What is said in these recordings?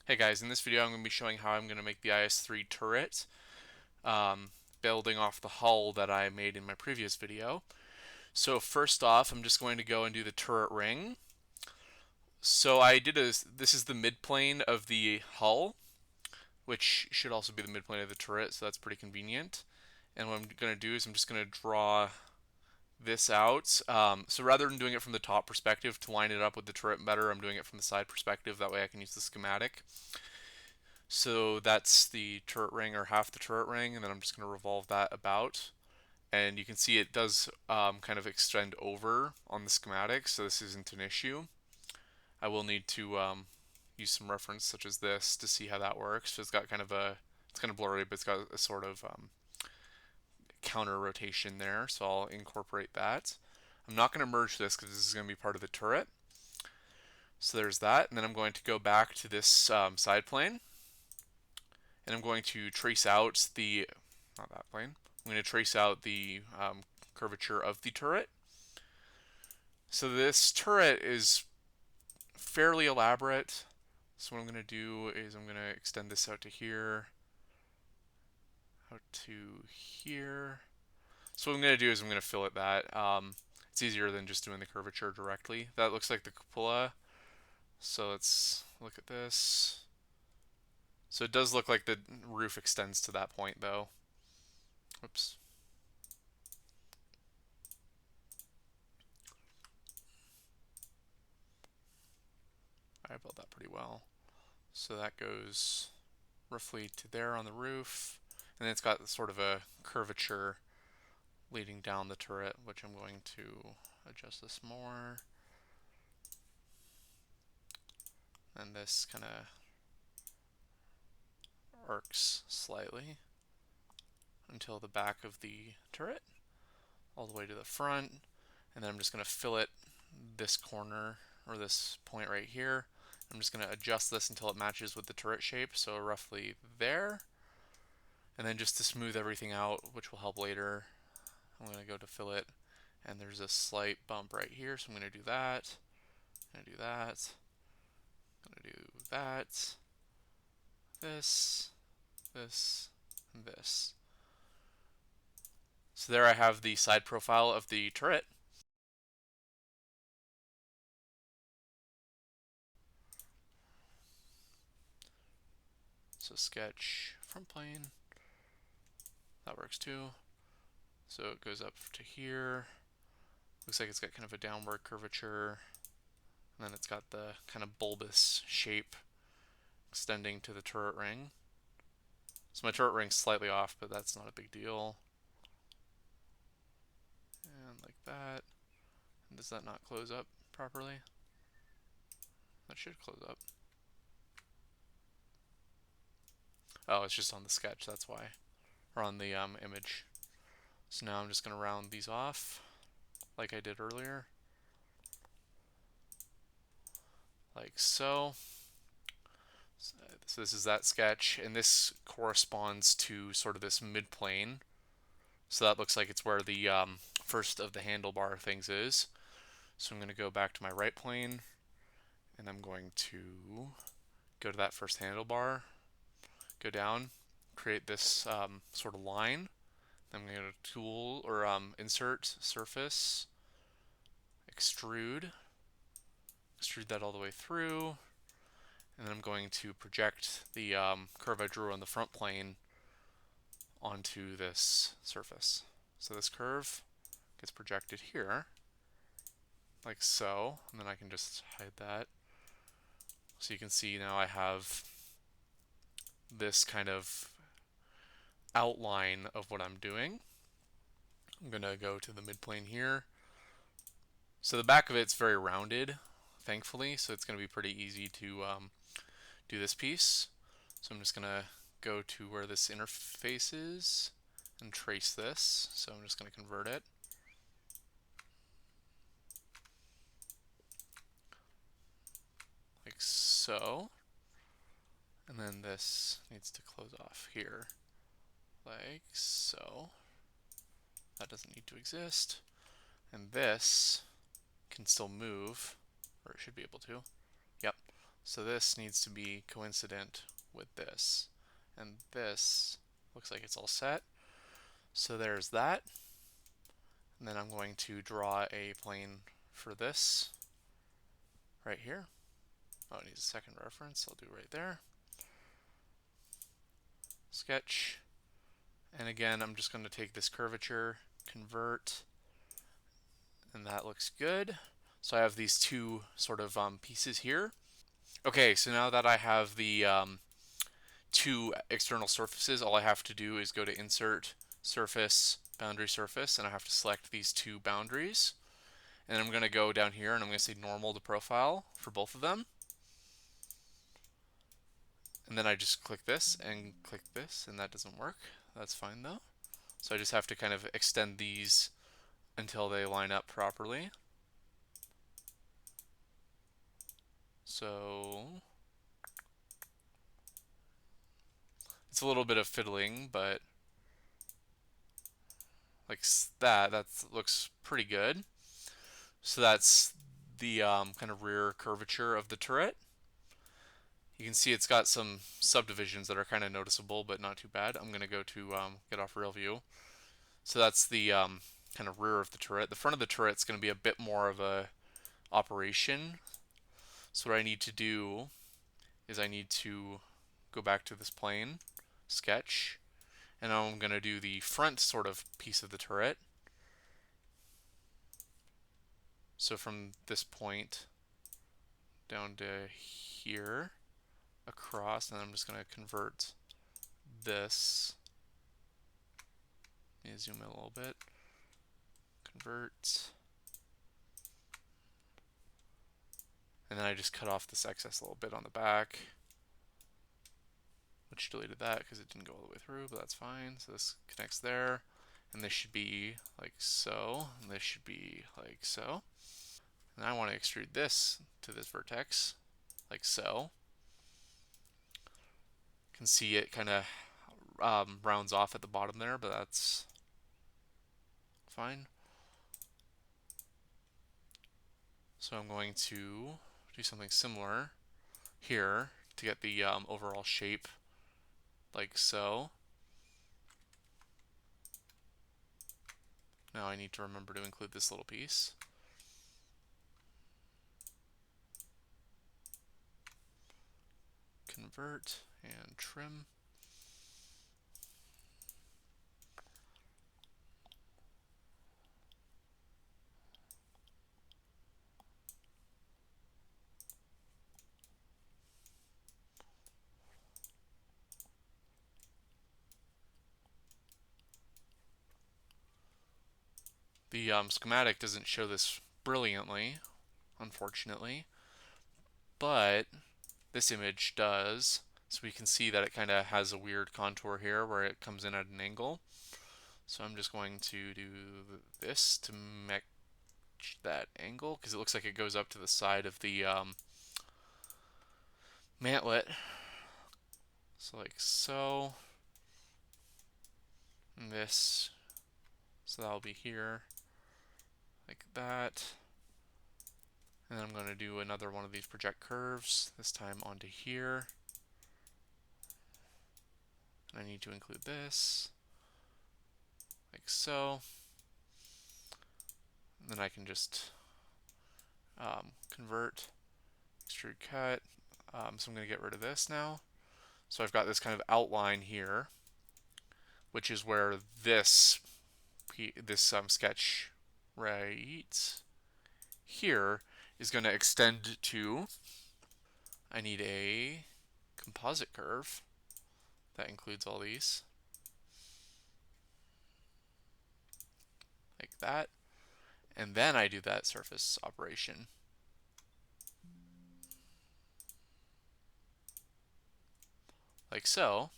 Hey guys, in this video I'm going to be showing how I'm going to make the IS-3 turret, building off the hull that I made in my previous video. So first off, I'm just going to go and do the turret ring. So this is the midplane of the hull, which should also be the midplane of the turret, so that's pretty convenient. And what I'm going to do is I'm just going to draw this out. So rather than doing it from the top perspective to line it up with the turret better, I'm doing it from the side perspective, that way I can use the schematic. So that's the turret ring, or half the turret ring, and then I'm just going to revolve that about. And you can see it does kind of extend over on the schematic, so this isn't an issue. I will need to use some reference such as this to see how that works. So it's got it's kind of blurry, but it's got a sort of counter rotation there, so I'll incorporate that. I'm not going to merge this because this is going to be part of the turret. So there's that, and then I'm going to go back to this side plane, and I'm going to trace out not that plane, I'm going to trace out the curvature of the turret. So this turret is fairly elaborate. So what I'm going to do is I'm going to extend this out to here, out to here. So what I'm going to do is I'm going to fillet that. It's easier than just doing the curvature directly. That looks like the cupola. So let's look at this. So it does look like the roof extends to that point though. Whoops. I built that pretty well. So that goes roughly to there on the roof. And then it's got sort of a curvature leading down the turret, which I'm going to adjust this more. And this kind of arcs slightly until the back of the turret, all the way to the front. And then I'm just going to fillet this corner, or this point right here. I'm just going to adjust this until it matches with the turret shape, so roughly there. And then just to smooth everything out, which will help later, I'm going to go to fillet, and there's a slight bump right here, so I'm going to do that. I'm going to do that. I'm going to do that. This, this, and this. So there I have the side profile of the turret. So sketch front plane. That works too. So it goes up to here. Looks like it's got kind of a downward curvature. And then it's got the kind of bulbous shape extending to the turret ring. So my turret ring's slightly off, but that's not a big deal. And like that. And does that not close up properly? That should close up. Oh, it's just on the sketch, that's why. Or on the image. So now I'm just going to round these off like I did earlier. Like so. So this is that sketch, and this corresponds to sort of this midplane. So that looks like it's where the first of the handlebar things is. So I'm going to go back to my right plane, and I'm going to go to that first handlebar, go down, create this sort of line. Then I'm going to go to Tool, or Insert, Surface, Extrude that all the way through, and then I'm going to project the curve I drew on the front plane onto this surface. So this curve gets projected here, like so, and then I can just hide that. So you can see now I have this kind of outline of what I'm doing. I'm going to go to the midplane here. So the back of it's very rounded, thankfully, so it's going to be pretty easy to do this piece. So I'm just going to go to where this interface is and trace this. So I'm just going to convert it. Like so. And then this needs to close off here. Like so. That doesn't need to exist. And this can still move, or it should be able to. Yep. So this needs to be coincident with this. And this looks like it's all set. So there's that. And then I'm going to draw a plane for this right here. Oh, it needs a second reference. I'll do right there. Sketch. And again, I'm just going to take this curvature, convert, and that looks good. So I have these two sort of pieces here. Okay, so now that I have the two external surfaces, all I have to do is go to Insert, Surface, Boundary Surface, and I have to select these two boundaries. And I'm going to go down here and I'm going to say normal to profile for both of them. And then I just click this, and that doesn't work. That's fine though. So I just have to kind of extend these until they line up properly. So it's a little bit of fiddling, but like that looks pretty good. So that's the kind of rear curvature of the turret. You can see it's got some subdivisions that are kind of noticeable, but not too bad. I'm going to go to get off real view. So that's the kind of rear of the turret. The front of the turret's going to be a bit more of a operation. So what I need to do is I need to go back to this plane, sketch, and now I'm going to do the front sort of piece of the turret. So from this point down to here, across, and I'm just going to convert this. Let me zoom in a little bit. Convert. And then I just cut off this excess a little bit on the back, which deleted that because it didn't go all the way through, but that's fine. So this connects there, and this should be like so, and this should be like so. And I want to extrude this to this vertex, like so. You can see it kind of rounds off at the bottom there, but that's fine. So I'm going to do something similar here to get the overall shape like so. Now I need to remember to include this little piece. Convert and trim. The schematic doesn't show this brilliantly, unfortunately, but this image does. So we can see that it kind of has a weird contour here where it comes in at an angle. So I'm just going to do this to match that angle because it looks like it goes up to the side of the mantlet. So like so. And this, so that'll be here, like that. And then I'm going to do another one of these project curves, this time onto here. And I need to include this, like so. And then I can just convert, extrude cut. So I'm going to get rid of this now. So I've got this kind of outline here, which is where this sketch right here is going to extend to. I need a composite curve that includes all these, like that. And then I do that surface operation. Like so.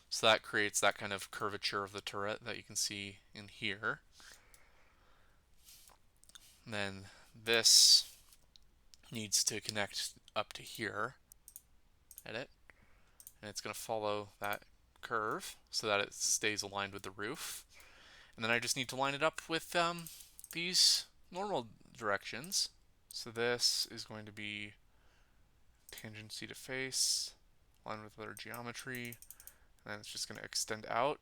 So that creates that kind of curvature of the turret that you can see in here. And then this needs to connect up to here. Edit. And it's going to follow that curve so that it stays aligned with the roof. And then I just need to line it up with these normal directions. So this is going to be tangency to face, align with other geometry, and then it's just going to extend out.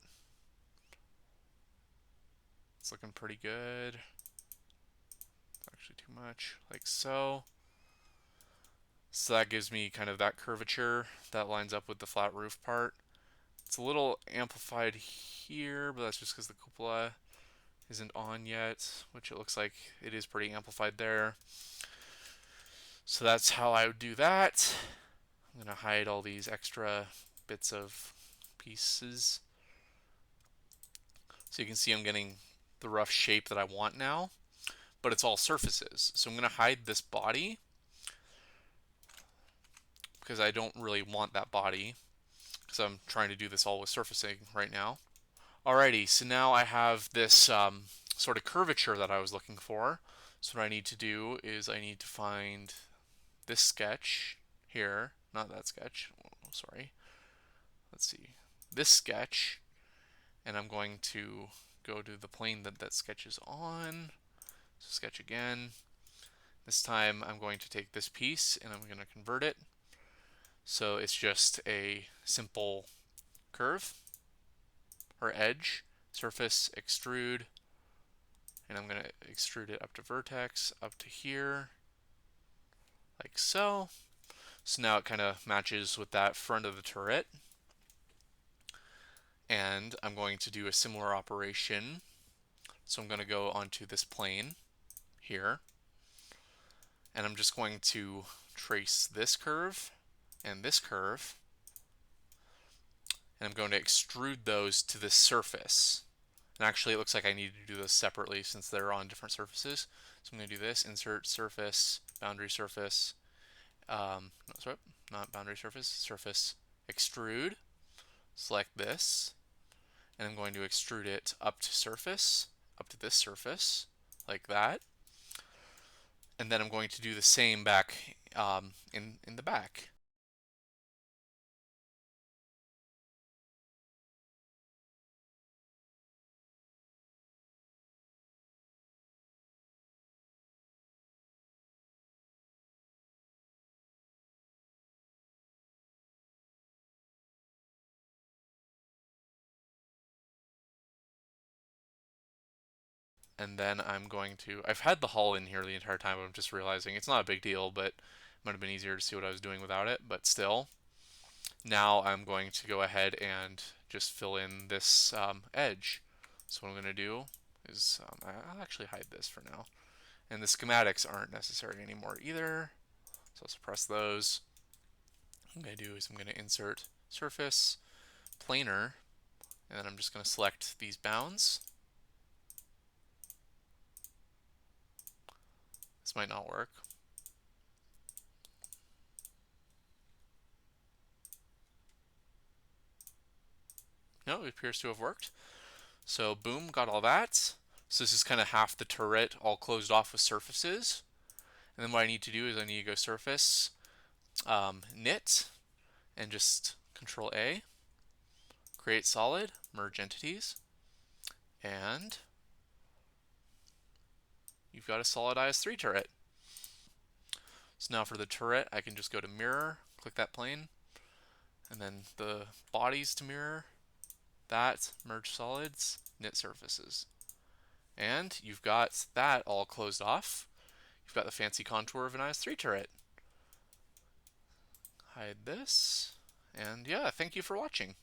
It's looking pretty good. It's actually too much, like so. So that gives me kind of that curvature that lines up with the flat roof part. It's a little amplified here, but that's just because the cupola isn't on yet, which it looks like it is pretty amplified there. So that's how I would do that. I'm going to hide all these extra bits of pieces. So you can see I'm getting the rough shape that I want now, but it's all surfaces. So I'm going to hide this body because I don't really want that body because I'm trying to do this all with surfacing right now. Alrighty, so now I have this sort of curvature that I was looking for. So what I need to do is I need to find this sketch here, not that sketch, oh, sorry. Let's see, this sketch, and I'm going to go to the plane that that sketch is on. So sketch again. This time I'm going to take this piece and I'm going to convert it. So it's just a simple curve or edge, surface, extrude, and I'm going to extrude it up to vertex, up to here, like so. So now it kind of matches with that front of the turret. And I'm going to do a similar operation. So I'm going to go onto this plane here, and I'm just going to trace this curve and this curve, and I'm going to extrude those to this surface. And actually it looks like I need to do this separately since they're on different surfaces. So I'm going to do this, insert surface, boundary surface, no, sorry, not boundary surface, surface, extrude, select this, and I'm going to extrude it up to surface, up to this surface, like that. And then I'm going to do the same back in the back. And then I'm going to, I've had the hull in here the entire time, but I'm just realizing it's not a big deal, but it might have been easier to see what I was doing without it, but still. Now I'm going to go ahead and just fill in this edge. So what I'm going to do is, I'll actually hide this for now. And the schematics aren't necessary anymore either, so I'll suppress those. What I'm going to do is I'm going to insert surface, planar, and then I'm just going to select these bounds. This might not work. No, it appears to have worked. So boom, got all that. So this is kind of half the turret all closed off with surfaces. And then what I need to do is I need to go surface, knit, and just Control A, create solid, merge entities, and you've got a solid IS-3 turret. So now for the turret, I can just go to mirror, click that plane, and then the bodies to mirror, that, merge solids, knit surfaces. And you've got that all closed off. You've got the fancy contour of an IS-3 turret. Hide this, and yeah, thank you for watching.